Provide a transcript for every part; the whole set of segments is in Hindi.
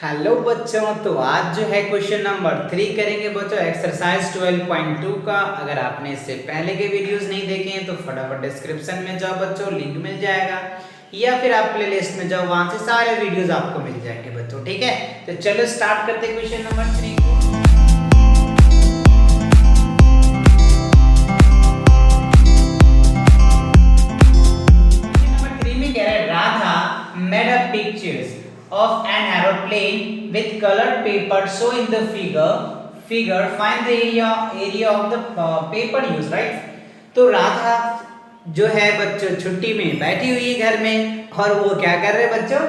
हेलो बच्चों, तो आज जो है क्वेश्चन नंबर 3 करेंगे बच्चों एक्सरसाइज 12.2 का। अगर आपने इससे पहले के वीडियोस नहीं देखे हैं तो फटाफट डिस्क्रिप्शन में जाओ बच्चों, लिंक मिल जाएगा, या फिर आप प्लेलिस्ट में जाओ, वहां से सारे वीडियोस आपको मिल जाएंगे बच्चों। ठीक है, तो चलो स्टार्ट करते हैं क्वेश्चन नंबर 3 को। नंबर 3 में कह रहा है Radha made a pictures of an aeroplane with colored paper show in the figure find the area of the paper used, right? तो राधा जो है बच्चों छुट्टी में बैठी हुई है घर में, और वो क्या कर रहे हैं बच्चों,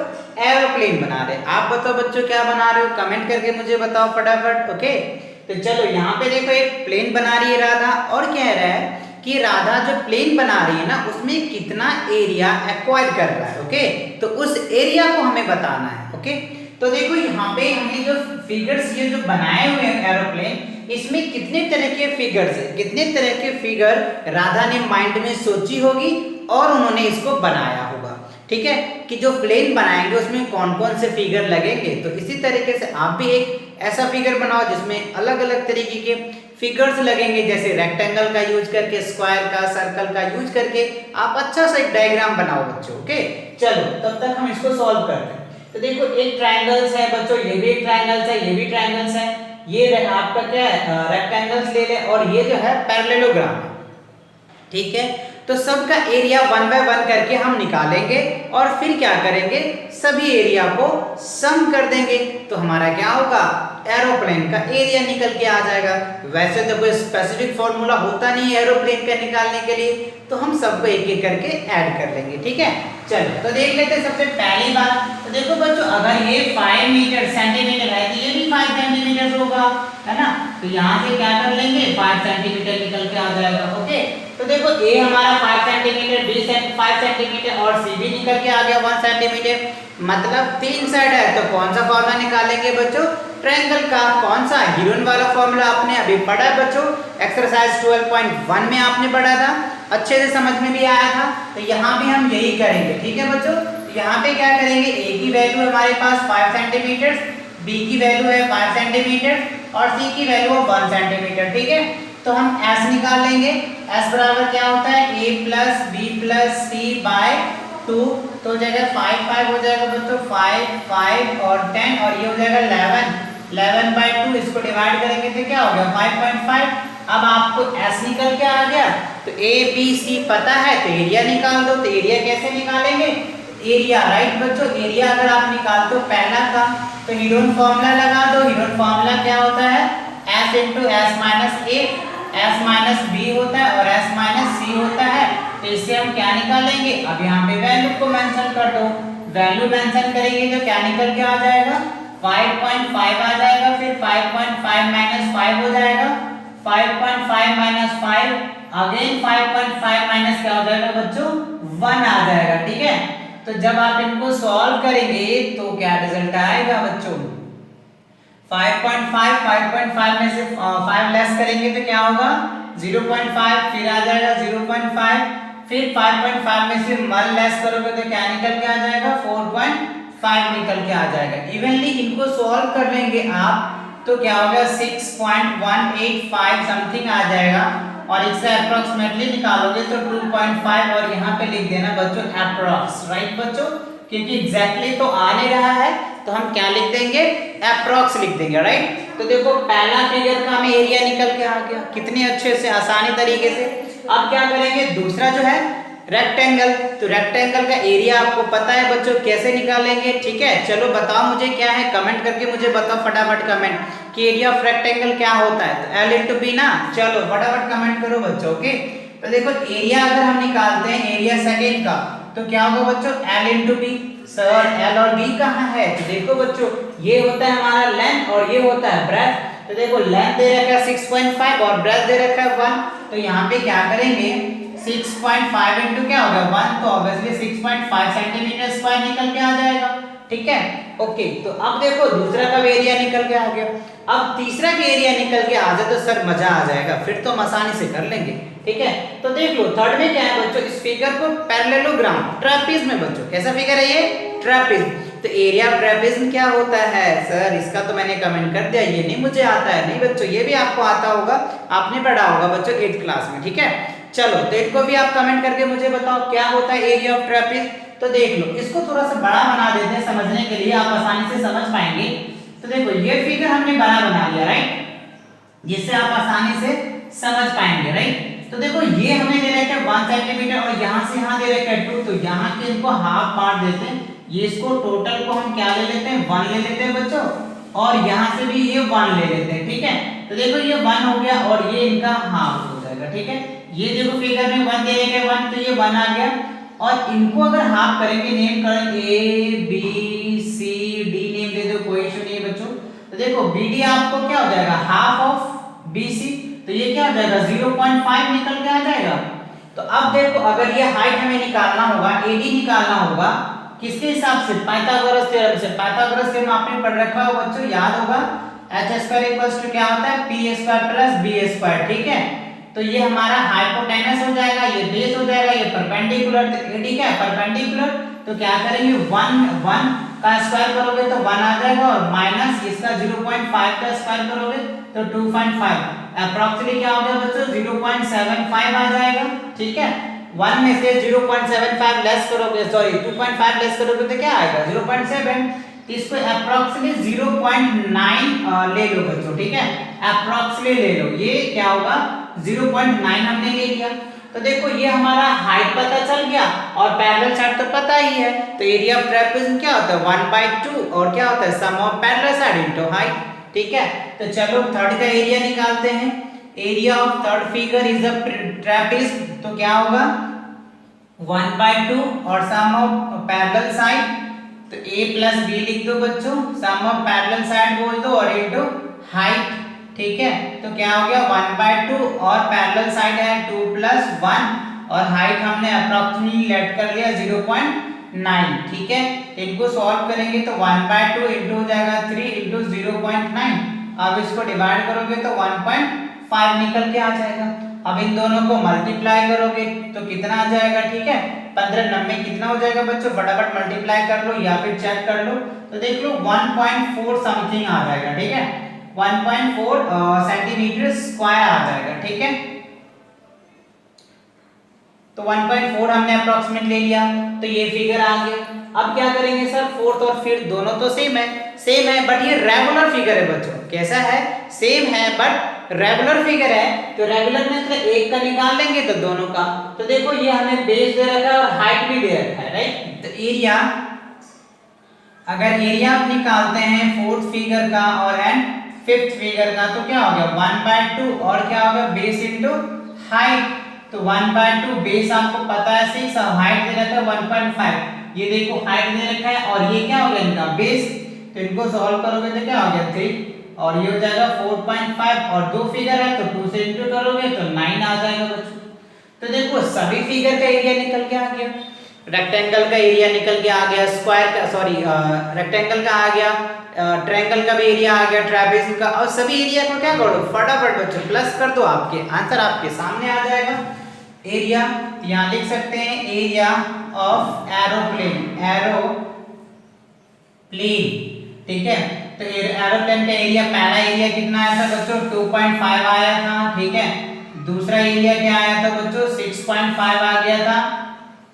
एरोप्लेन बना रहे हैं। आप बताओ बच्चों क्या बना रहे हो, कमेंट करके मुझे बताओ फटाफट। ओके, तो चलो यहाँ पे देखो एक प्लेन बना रही है राधा, और कह रहा है कि राधा जो प्लेन बना रही है ना उसमें कितना एरिया एक्वायर कर रहा है। ओके, तो उस एरिया को हमें बताना है। ओके, तो देखो यहाँ पे हमने जो फिगर्स ये जो बनाए हुए हैं एरोप्लेन, इसमें कितने तरह के फिगर्स है, कितने तरह के फिगर राधा ने माइंड में सोची होगी और उन्होंने इसको बनाया होगा। ठीक है, कि जो प्लेन बनाएंगे उसमें कौन कौन से फिगर लगेंगे। तो इसी तरीके से आप भी एक ऐसा फिगर बनाओ जिसमें अलग अलग तरीके के फिगर्स लगेंगे, जैसे रेक्टेंगल का यूज करके, स्क्वायर का, सर्कल का यूज करके आप अच्छा सा एक डायग्राम बनाओ बच्चों। ओके, चलो तब तक हम इसको सॉल्व करते हैं। तो देखो एक ट्रायंगल्स है बच्चों, ये भी एक ट्रायंगल्स है, ये भी ट्रायंगल्स है, ये आपका क्या है रेक्टेंगल्स ले ले, और ये जो है पैरेललोग्राम है। ठीक है, तो सबका एरिया 1 बाय 1 करके हम निकालेंगे और फिर क्या करेंगे, सभी एरिया को सम कर देंगे, तो हमारा क्या होगा, एरोप्लेन का एरिया निकल के आ जाएगा। वैसे तो कोई स्पेसिफिक फॉर्मूला होता नहीं है एरोप्लेन का निकालने के लिए, तो हम सबको एक एक करके ऐड कर लेंगे। ठीक है, चलो तो देख लेते हैं सबसे पहली बात। तो देखो बच्चों, अगर ये 5 मीटर सेंटीमीटर है तो ये भी 5 सेंटीमीटर होगा, है ना। तो यहाँ से क्या कर लेंगे, 5 सेंटीमीटर निकल के आ जाएगा। ओके, तो देखो ए हमारा 5 सेंटीमीटर, बी 5 सेंटीमीटर और सी भी निकल के आ गया 1 सेंटीमीटर, मतलब 3 साइड है। तो कौन सा फॉर्मूला निकालेंगे बच्चों, ट्रायंगल का। कौन सा, हीरोइन वाला फॉर्मूला आपने अभी पढ़ा है बच्चों, एक्सरसाइज 12.1 में आपने पढ़ा था, अच्छे से समझ में भी आया था। तो यहाँ भी हम यही करेंगे। ठीक है बच्चों, तो यहाँ पे क्या करेंगे, ए की वैल्यू हमारे पास 5 सेंटीमीटर, बी की वैल्यू है 5 सेंटीमीटर और सी की वैल्यू है 1 सेंटीमीटर। ठीक है, तो हम एस निकाल लेंगे। एस बराबर क्या होता है, a plus b plus c by 2, तो हो जाएगा 5 5 हो जाएगा बच्चों, 5 5 और 10, और ये हो जाएगा 11 बाय 2, इसको डिवाइड करेंगे तो क्या हो गया 5.5। अब आपको s निकल के आ गया, तो a b c पता है, तो एरिया निकाल दो। तो एरिया कैसे निकालेंगे, एरिया, राइट बच्चों, एरिया अगर आप निकालते हो पहला का, तो हीरोइन फॉर्मूला लगा दो। हीरोइन फॉर्मूला क्या होता है, s इंटू एस माइनस ए, s माइनस बी होता है और s माइनस सी होता है। तो इससे हम क्या निकालेंगे, अब यहाँ पे वैल्यू को मेंशन कर दो। वैल्यू मेंशन करेंगे तो क्या निकल के आ जाएगा, 5.5 आ जाएगा, फिर 5.5 माइनस 5 हो जाएगा, 5.5 माइनस 5 अगेन 5.5 माइनस क्या हो जाएगा बच्चों, 1 आ जाएगा। ठीक है, तो जब आप इनको सॉल्व करेंगे तो क्या रिजल्ट आएगा बच्चों, 5.5 में से 5 लेस करेंगे तो क्या होगा 0.5, फिर आ जाएगा 0.5, फिर 5.5 में से 1 लेस करोगे तो क्या निकल के आ जाएगा 4.5 निकल के आ जाएगा। इवनली इनको सॉल्व कर लेंगे आप तो क्या होगा 6.185 समथिंग आ जाएगा, और इससे अप्रोक्सीमेटली निकालोगे तो 2.5, और यहाँ पे लिख देना बच्चों अप्रोक्स, राइट बच्चों, क्योंकि एग्जैक्टली तो आ नहीं रहा है तो हम क्या लिख देंगे, अप्रोक्स लिख देंगे, राइट। तो देखो पहला फिगर का हमें एरिया निकल के आ गया, कितने अच्छे से आसानी तरीके से। अब क्या करेंगे, दूसरा जो है रेक्टेंगल, तो रेक्टेंगल का एरिया आपको पता है बच्चों, कैसे निकालेंगे। ठीक है, चलो बताओ मुझे क्या है, कमेंट करके मुझे बताओ फटाफट कमेंट कि एरिया ऑफ रेक्टेंगल क्या होता है, तो L इंटू बी ना। चलो फटाफट कमेंट करो बच्चों। ओके, तो देखो एरिया अगर हम निकालते हैं एरिया सेकेंड का, तो क्या होगा बच्चों, L into b. Sir L और B कहाँ है, तो देखो बच्चों ये होता है हमारा लेंथ और ये होता है ब्रेथ। तो देखो लेंथ दे रखा है 6.5 और ब्रेथ दे रखा है 1, तो यहाँ पे क्या करेंगे 6.5 इंटू क्या होगा 1, तो ऑब्वियसली 6.5 सेंटीमीटर स्क्वायर निकल के आ जाएगा। ठीक है, ओके, तो अब देखो दूसरा का एरिया निकल के आ गया। अब तीसरा का एरिया निकल के आ जाए तो सर मजा आ जाएगा, फिर तो हम आसानी से कर लेंगे। ठीक है, तो देख लो थर्ड में क्या है बच्चों, इस फिगर को पैरेललोग्राम ट्रापेज में बच्चों, कैसा फिगर है ये, ट्रापेज। तो एरिया ऑफ ट्रेपेजियम क्या होता है सर? इसका तो मैंने कमेंट कर दिया, ये नहीं मुझे आता है। नहीं बच्चों, ये भी आपको आता होगा, आपने पढ़ा होगा बच्चों 8th क्लास में, ठीक है। चलो, तो इनको भी आप कमेंट करके मुझे बताओ क्या होता है एरिया ऑफ ट्रेपेज। तो देख लो, इसको थोड़ा सा बड़ा बना देते हैं समझने के लिए, आप आसानी से समझ पाएंगे। तो देखो, ये फिगर हमने बड़ा बना लिया, राइट, जिससे आप आसानी से समझ पाएंगे, राइट। तो देखो, ये हमें दे रखा है 1 सेंटीमीटर और यहाँ से यहाँ दे रखा है 2, तो यहाँ के इनको हाफ बांट देते हैं। ये इसको टोटल को हम क्या ले लेते हैं, 1 ले लेते हैं बच्चों, और यहाँ से भी ये 1 ले लेते हैं, ठीक है। तो देखो, ये 1 हो गया और ये इनका हाफ हो जाएगा, ठीक है। ये देखो फिगर में 1 दे रखे 1, तो ये 1 आ गया। और इनको अगर हाफ करेंगे, नेम करेंगे A B C D, name दे दो, कोई इशू नहीं है बच्चों। तो देखो, BD आपको क्या हो जाएगा, हाफ ऑफ BC, तो ये क्या हो जाएगा 0.5 निकल के आ जाएगा। तो अब देखो, अगर ये हाइट हमें निकालना होगा, AD निकालना होगा, किसके हिसाब से, पाइथागोरस थ्योरम से। पाइथागोरस थ्योरम आपने पढ़ रखा होगा बच्चों, याद होगा, h² क्या होता है, p² + b², ठीक है। तो ये हमारा हाइपोटेनस हो जाएगा, ये बेस हो जाएगा, ये परपेंडिकुलर, तो AD क्या है, परपेंडिकुलर। तो क्या करेंगे, 1 का स्क्वायर करोगे तो 1 आ जाएगा, और माइनस इसका 0.5 का स्क्वायर करोगे तो 2.5, अप्रॉक्सिमेटली क्या हो गया बच्चों, 0.75 आ जाएगा, ठीक है। 1 में से 0.75 लेस करोगे, सॉरी 2.5 लेस करोगे तो क्या आएगा 0.7, तो इसको अप्रॉक्सिमेटली 0.9 ले लो बच्चों, ठीक है, अप्रॉक्सिमेटली ले लो। ये क्या होगा 0.9 हमने ले लिया। तो देखो, ये हमारा हाइट पता चल गया और पैरेलल साइड तो पता ही है। तो एरिया ऑफ ट्रेपेजियम क्या होता है, 1/2, और क्या होता है, sum of parallel side into height, ठीक है। तो चलो थर्ड का एरिया निकालते हैं। Area of third figure is a trapeze, तो क्या होगा 1/2 और सम ऑफ पैरेलल साइड, तो A + B लिख दो बच्चों, सम ऑफ पैरेलल साइड बोल दो और इनटू हाइट, ठीक है। तो क्या हो गया 1/2 और पैरेलल साइड है 2 + 1 और हाइट हमने अप्रॉक्सिमेटली लेट कर लिया 0.9, ठीक है। इनको सॉल्व करेंगे तो 1/2 इनटू हो जाएगा 3 इनटू 0.9, अब इसको डिवाइड करोगे तो 1.5 निकल के आ जाएगा। अब इन दोनों को मल्टीप्लाई करोगे तो कितना आ जाएगा, ठीक है, 15 90 कितना हो जाएगा बच्चों, फटाफट मल्टीप्लाई कर लो या फिर चेक कर लो। तो देख लो 1.4 समथिंग आ जाएगा, ठीक है, 1.4 सेंटीमीटर स्क्वायर आ जाएगा, ठीक है। तो 1.4 हमने अप्रोक्सीमेट ले लिया, तो ये फिगर आ गया। अब क्या करेंगे सर, फोर्थ और फिफ्थ दोनों तो सेम है बट ये रेगुलर फिगर है बच्चों। कैसा है, सेम है बट रेगुलर फिगर है। तो रेगुलर में मतलब एक का निकाल लेंगे तो दोनों का। तो देखो, ये हमें बेस दे रखा है और हाइट भी दे रखा है, राइट। तो एरिया, अगर एरिया आप निकालते हैं फोर्थ फिगर का और एंड फिफ्थ फिगर का, तो क्या हो गया 1/2 और क्या हो गया बेस इनटू हाइट। तो 1/2 बेस आपको पता है 6 और हाइट दे रखा है 1.5। ये देखो हाइट दे रखा है और ये क्या हो गया इनका बेस। तो इनको सॉल्व करोगे तो क्या हो गया 3 और ये हो जाएगा 4.5 और दो फिगर है तो 2 से इंटू करोगे तो 9 आ जाएगा बच्चों। तो देखो सभी फिगर का एरिया निकल के आ गया, रेक्टेंगल का एरिया निकल के आ गया, स्क्वायर का सॉरी रेक्टेंगल का आ गया, ट्रायंगल का भी एरिया आ गया, ट्रापेज़ का, और सभी एरिया को क्या करो फटाफट बच्चों प्लस कर दो, आपके आंसर आपके सामने आ जाएगा। एरिया यहाँ लिख सकते हैं एरिया ऑफ एरोप्लेन, ठीक है। तो एरोप्लेन का एरिया पहला एरिया कितना आया था बच्चों 2.5 आया था, ठीक है। दूसरा एरिया क्या आया था बच्चों 6.5 आ गया था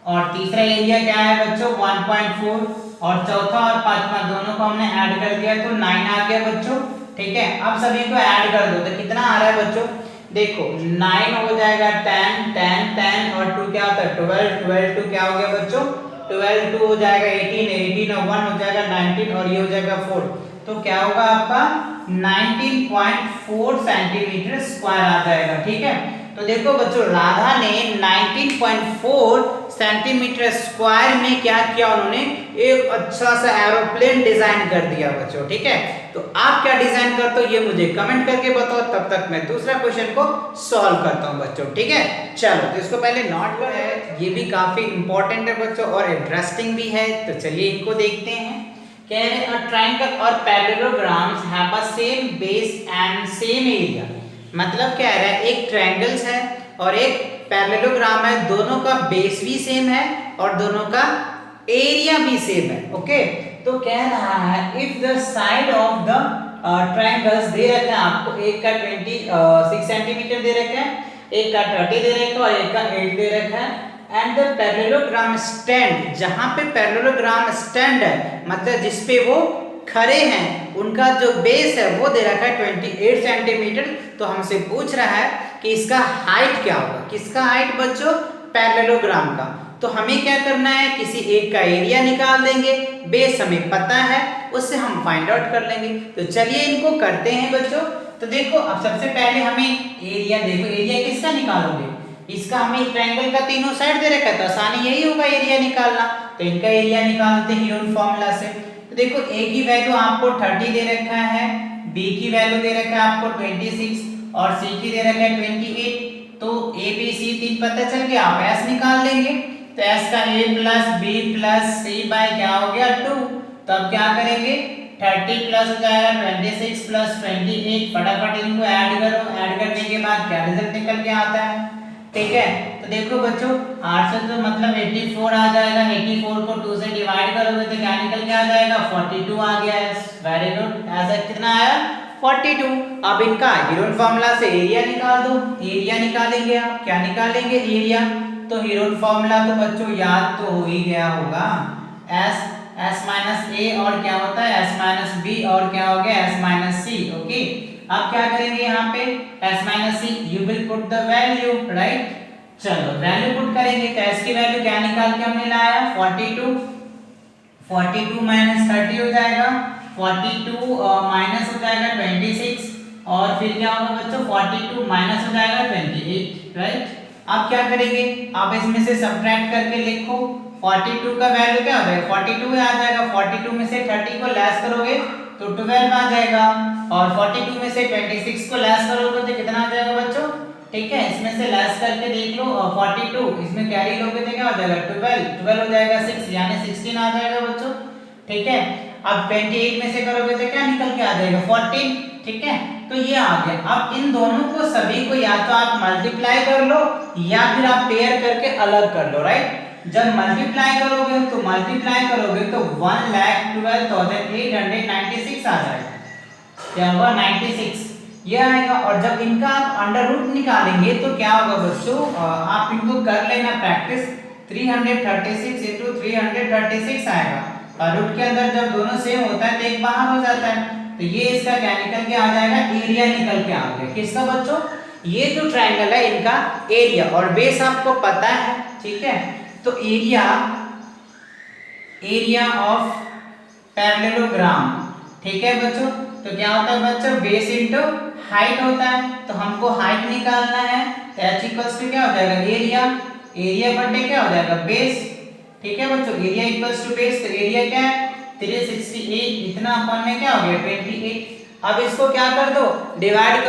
और तीसरा एरिया क्या है बच्चों 1.4 और चौथा और पांचवा दोनों को हमने ऐड कर दिया तो 9 आ गया बच्चों, ठीक है। अब सभी को ऐड कर दो तो कितना आ रहा है बच्चों, देखो 9 हो जाएगा 10 और 2 क्या होता है 12 2 क्या हो गया बच्चों 12 2 हो जाएगा 18 और 1 हो जाएगा 19 और ये हो जाएगा 4। तो क्या होगा आपका 19.4 सेंटीमीटर स्क्वायर आ जाएगा, ठीक है। तो देखो बच्चों राधा ने 19.4 सेंटीमीटर स्क्वायर में क्या किया, उन्होंने एक अच्छा सा एरोप्लेन डिजाइन कर दिया बच्चों, ठीक है। तो आप क्या डिजाइन करते हो ये मुझे कमेंट करके बताओ, तब तक मैं दूसरा क्वेश्चन को सॉल्व करता हूं बच्चों, ठीक है। चलो तो इसको पहले नोट जो है ये भी काफी इंपॉर्टेंट है बच्चों और इंटरेस्टिंग भी है, तो चलिए इनको देखते हैं। कह रहे अ ट्रायंगल और parallelograms have a same base and same area, मतलब क्या है एक ट्रायंगल्स है और एक पैरेललोग्राम है, दोनों का बेस भी सेम है और दोनों का एरिया भी सेम है, ओके। तो कह रहा है if the side of the triangles दे रखा है आपको, एक का 26 सेंटीमीटर दे रखा है, एक का 30 दे रखा है और एक का 8 दे रखा है। एंड द पैरेललोग्राम स्टैंड, जहां पे पैरेललोग्राम स्टैंड है मतलब जिसपे वो खड़े हैं, उनका जो बेस है वो दे रखा है 28 सेंटीमीटर। तो हमसे पूछ रहा है कि इसका हाइट क्या होगा। किसका हाइट बच्चों? पैरेललोग्राम का। तो हमें क्या करना है, किसी एक का एरिया निकाल देंगे, बेस हमें पता है, उससे हम फाइंड आउट कर लेंगे। तो चलिए इनको करते हैं बच्चों। तो देखो अब सबसे पहले हमें एरिया, देखो एरिया किसका निकालोगे, इसका हमें ट्रायंगल का तीनों साइड दे रखा है तो आसानी यही होगा एरिया निकालना। तो इनका एरिया निकालते हैं हीरोन फॉर्मूला से। तो देखो ए की वैल्यू आपको 30 दे रखा है, बी की वैल्यू दे रखा है आपको 26 और सी की दे रखा है 28। तो ए बी सी तीन पता चल गया, आप एस निकाल लेंगे। तो एस का ए plus b plus c bye क्या हो गया 2। तो अब क्या करेंगे, 30 प्लस हो जाएगा 26 प्लस 28, फटाफट इनको ऐड करो। ऐड करने के बाद क्या रिजल्ट निकल के आता है, ठीक है। तो देखो बच्चों 8 से तो मतलब 84 आ जाएगा, 84 को 2 से डिवाइड करोगे तो क्या निकल के आ जाएगा 42 आ गया है। वेरी गुड, ऐसा कितना आया 42। अब इनका हीरोन फार्मूला से एरिया निकाल दो। एरिया निकालेंगे आप, क्या निकालेंगे एरिया, तो हीरोन फार्मूला तो बच्चों याद तो हो ही गया होगा, एस माइनस ए और क्या होता है एस माइनस बी और क्या हो गया एस माइनस सी। ओके, अब क्या करेंगे यहाँ पे s minus c, you will put the value, right. चलो वैल्यू पुट करेंगे तो एस की वैल्यू क्या निकाल के हमने लाया 42, 42 माइनस 30 हो जाएगा, 42 माइनस हो जाएगा 26 और फिर क्या होगा बच्चों 42 माइनस हो जाएगा 28, राइट। अब क्या करेंगे, आप इसमें से सब्ट्रैक्ट करके लिखो 42 का वैल्यू क्या हो जाएगा 42 आ जाएगा, 42 में से 30 को लेस करोगे तो 12 आ जाएगा और 42 में से 26 को लेस करोगे तो कितना आ जाएगा बच्चों, ठीक है। इसमें से लेस करके देख लो 42, इसमें कैरी लोगे तो क्या हो जाएगा 12 हो जाएगा 6 यानी 16 आ जाएगा बच्चों, ठीक है। अब 28 में से करोगे तो क्या निकल के आ जाएगा 14, ठीक है। तो ये आ गया। अब इन दोनों को सभी को या तो आप मल्टीप्लाई कर लो या फिर आप पेयर करके अलग कर लो, राइट। जब मल्टीप्लाई करोगे तो 1,12,896 आ जाएगा, क्या होगा 96 ये आएगा। और जब इनका आप अंडर रूट निकालेंगे तो क्या होगा बच्चों, आप इनको कर लेना प्रैक्टिस, 336 into 336 आएगा और रूट के अंदर जब दोनों सेम होता है तो एक बाहर हो जाता है। तो ये इसका क्या निकल के आ जाएगा एरिया निकल के आ गया, किसका बच्चों, ये जो ट्रायंगल है इनका एरिया और बेस आपको पता है, ठीक है। तो एरिया ऑफ पैरेललोग्राम, ठीक है बच्चों। तो क्या होता है बच्चों, बेस इनटू हाइट होता है, तो हमको हाइट निकालना है तो h इक्वल्स टू क्या हो जाएगा एरिया बटे क्या हो जाएगा बेस, ठीक है बच्चों। एरिया इक्वल्स टू बेस, तो एरिया क्या है 368, इतना अपन में क्या हो गया 28। अब इसको क्या कर दो डिवाइड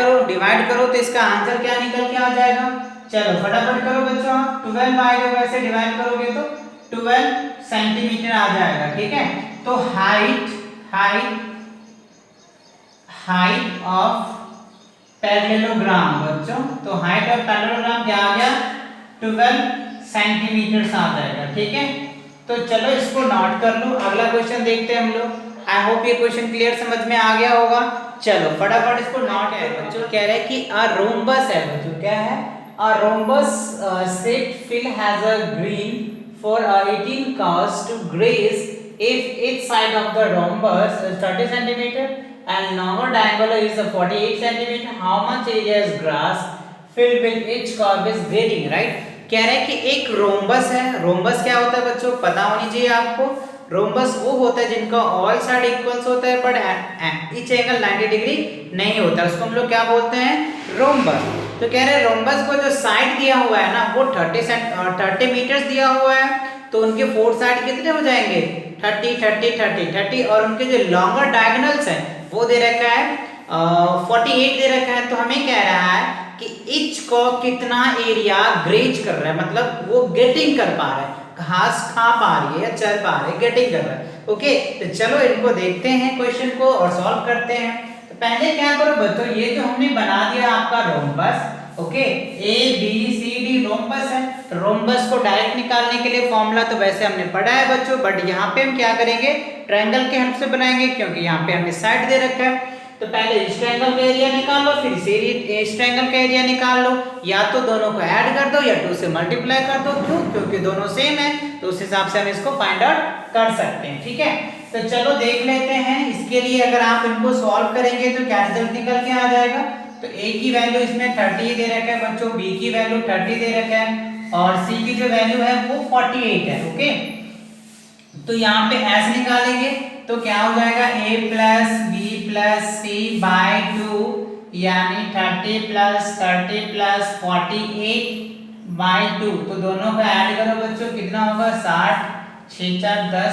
करो तो इसका आंसर क्या निकल के आ जाएगा, चलो फटाफट करो बच्चों, 12 आएगा, वैसे डिवाइड करोगे तो 12 सेंटीमीटर आ जाएगा, ठीक है। तो हाइट ऑफ पैरेललोग्राम बच्चों, तो हाइट ऑफ पैरेललोग्राम क्या आ गया 12 सेंटीमीटर आ जाएगा, ठीक है। तो चलो इसको नोट कर लो, अगला क्वेश्चन देखते हैं हम लोग। आई होप ये क्वेश्चन क्लियर समझ में आ गया होगा। चलो फटाफट इसको नोट है बच्चों, कह रहे हैं कि अ रोम्बस है बच्चों, क्या है a rhombus shaped fill has a green for 18 cows to graze if each side of the rhombus is 30 centimeter and longer diameter is 48 centimeter, how much area is grass filled with each cow is grading, right। कह रहे हैं कि एक रोम्बस है, रोम्बस क्या होता है बच्चों पता होनी चाहिए आपको। रोम्बस वो होता है जिनका ऑल साइड इक्वल्स होता है बट ईच एंगल 90 डिग्री नहीं होता, उसको हम लोग क्या बोलते हैं रोम्बस। तो कह रहे हैं रोम्बस को जो साइड दिया हुआ है ना वो 30 मीटर्स दिया हुआ है, तो उनके फोर साइड कितने हो जाएंगे 30 और उनके जो लॉन्गर डायगोनल्स हैं वो दे रखा है 48 दे रखा है। तो हमें कह रहा है कि इच को कितना एरिया ग्रेज कर रहा है, मतलब वो गेटिंग कर पा रहा है, घास खा पा रही है या चल पा रही है, गेटिंग कर रहा है। ओके, तो चलो इनको देखते हैं क्वेश्चन को और सॉल्व करते हैं। तो पहले क्या करो बच्चों, ये जो हमने बना दिया आपका rhombus, okay, a b c d rhombus है, तो रोम्बस को डायरेक्ट निकालने के लिए फॉर्मूला तो वैसे हमने पढ़ा है बच्चों, बट यहाँ पे हम क्या करेंगे, ट्रायंगल के हेल्प से बनाएंगे, क्योंकि यहाँ पे हमने साइड दे रखा है। तो पहले इस ट्रायंगल का एरिया निकाल लो, फिर इस ट्रायंगल का एरिया निकाल लो, या तो दोनों को ऐड कर दो या 2 से मल्टीप्लाई कर दो। क्यों? क्योंकि दोनों सेम है, तो उस हिसाब से हम इसको फाइंड आउट कर सकते हैं। ठीक है, तो चलो देख लेते हैं। इसके लिए अगर आप इनको सॉल्व करेंगे तो क्या रिजल्ट निकल के आ जाएगा। तो a की वैल्यू इसमें 30 दे रखा है बच्चों, b की वैल्यू 30 दे रखा है, और c की जो वैल्यू है वो 48 है। ओके, तो यहाँ पे s निकालेंगे तो क्या हो जाएगा, a plus b plus c by 2, यानी 30 प्लस 48 बाय 2। तो दोनों का ऐड करो बच्चों, कितना होगा, 60 6 4 10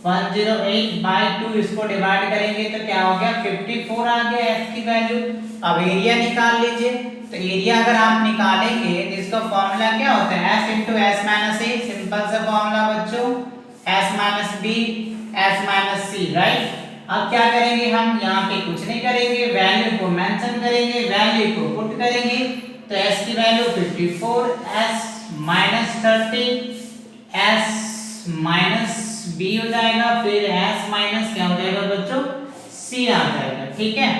108 बाय 2। इसको डिवाइड करेंगे तो क्या हो गया, 54 आ गया s की वैल्यू। अब एरिया निकाल लीजिए। तो एरिया अगर आप निकालेंगे तो इसका फॉर्मूला क्या होता है, s into s minus a, simple सा फॉर्मूला बच्चों, s minus b s minus c, right. अब क्या करेंगे हम, यहाँ पे कुछ नहीं करेंगे, वैल्यू को मेंशन करेंगे, वैल्यू को पुट करेंगे। तो s की value 54, s minus 30, s minus b हो जाएगा, फिर s माइनस क्या हो जाएगा बच्चों, c आ जाएगा। ठीक है,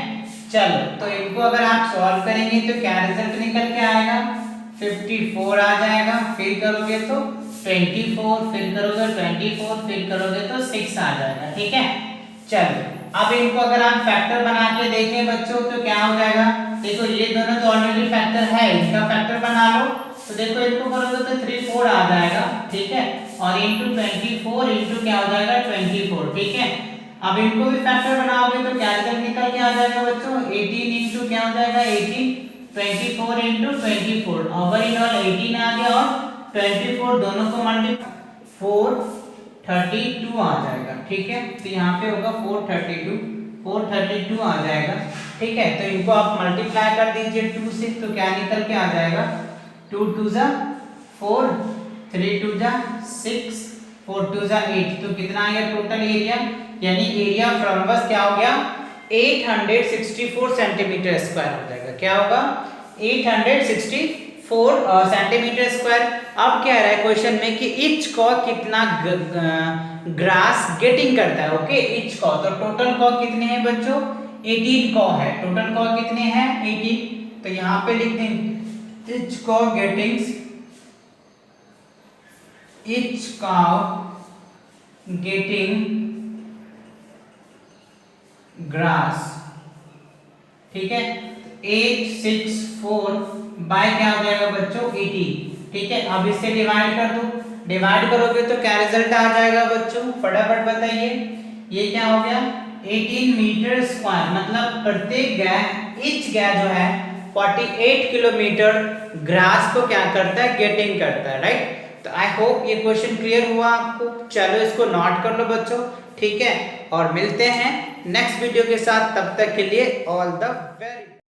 चलो तो इनको अगर आप सॉल्व करेंगे तो क्या रिजल्ट निकल के आएगा, 54 आ जाएगा, फिर करोगे तो 24, फिर करोगे 24, फिर करोगे तो 6 आ जाएगा। ठीक है, चलो अब इनको अगर आप फैक्टर बना के देखें बच्चों तो क्या हो जाएगा, देखो ये दोनों तो ऑलरेडी फैक्टर है, इनका फैक्टर बना लो। तो देखो इनको करोगे तो 3 4 आ जाएगा। ठीक है, और इंटू 24 इंटू क्या हो जाएगा, 24। ठीक है, अब इनको भी फैक्टर बनाओगे तो क्या रिजल्ट निकल के आ जाएगा बच्चों, 18 इंटू क्या हो जाएगा, 18, 24 इंटू 24, ओवरऑल 18 आ गया, और 24 दोनों को मल्टीप्लाई 432 आ जाएगा। ठीक है, तो यहाँ पे होगा 432 आ जाएगा। ठीक है, तो इनको आप मल्टीप्लाई कर दीजिए 2 से, तो क्या निकल के आ जाएगा, 2 2 जा 4, 3 2 जा 6, 4 2 जा 8। तो कितना आ गया टोटल एरिया, यानी एरिया फ्रॉम्बस क्या हो गया, 864 सेंटीमीटर स्क्वायर हो जाएगा। क्या होगा, 864 सेंटीमीटर स्क्वायर। अब क्या रहा है क्वेश्चन में कि ईच को कितना ग्रास गेटिंग करता है। ओके, ईच को, तो टोटल को कितने हैं बच्चों, 18 को है, टोटल को कितने हैं 18। तो यहाँ पे लिख देंगे ईच को गेटिंग्स, ईच cow getting grass। ठीक है, 864 बाय क्या हो जाएगा बच्चों, 80। ठीक है, अब इससे डिवाइड कर दो, डिवाइड करोगे तो क्या रिजल्ट आ जाएगा बच्चों, फटाफट बताइए। ये क्या हो गया, 18 मीटर स्क्वायर, मतलब प्रत्येक गाय, ईच गाय जो है 48 किलोमीटर ग्रास को क्या करता है, गेटिंग करता है, राइट। तो आई होप ये क्वेश्चन क्लियर हुआ आपको। चलो इसको नोट कर लो बच्चों। ठीक है, और मिलते हैं नेक्स्ट वीडियो के साथ, तब तक के लिए ऑल द वेरी